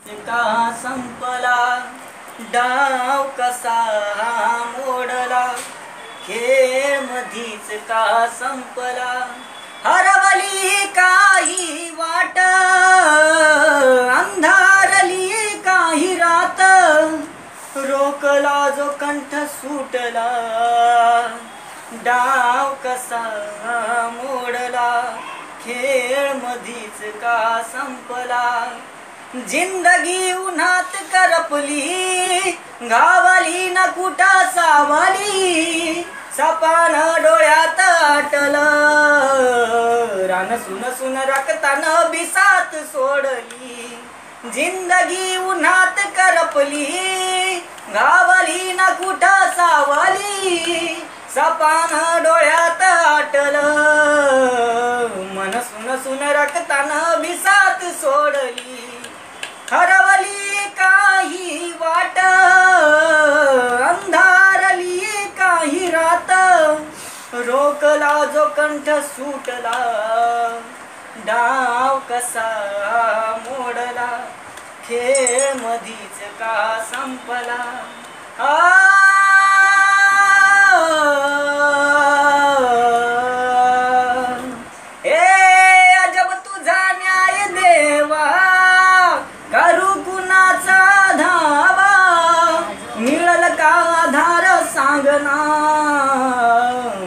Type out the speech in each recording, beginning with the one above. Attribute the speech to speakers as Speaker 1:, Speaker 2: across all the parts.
Speaker 1: का संपला, डाव कसा मोडला, खेळ मधीच का संपला, हरवली काही वाट, अंधारली काही रात, रोकला जो कंठ सुटला, डाव कसा मोडला, खेळ मधीच का संपला, जिंदगी उन्हात करपली, घावली न कुठा सावली, सपान डोळ्यात आटलं, रान सुन सुन रक्तानं बिसात सोडली, जिंदगी उन्हात करपली, घावली न कुठा सावली, सपान डोळ्यात आटलं, मन सुन सुन रक्तानं बिसात सोडली, हरवली काही वाट, अंधारली काही रात, रोकला जो कंठ सुटला, डाव कसा मोडला, खेळ मधीच का संपला, अजब तुझा न्याय देवा, करू कुणाचा धावा, मिळल का आधार सांगना,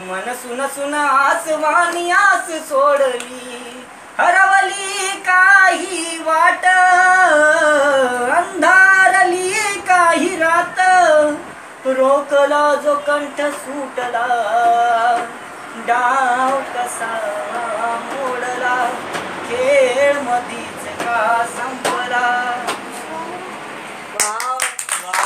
Speaker 1: मन सुन सुन आसवानी आस सोडली, हरवली काही वाट, अंधारली काही रात, रोकला जो कंठ सुटला, डाव कसा मोडला, खेळ मधीच का संपला.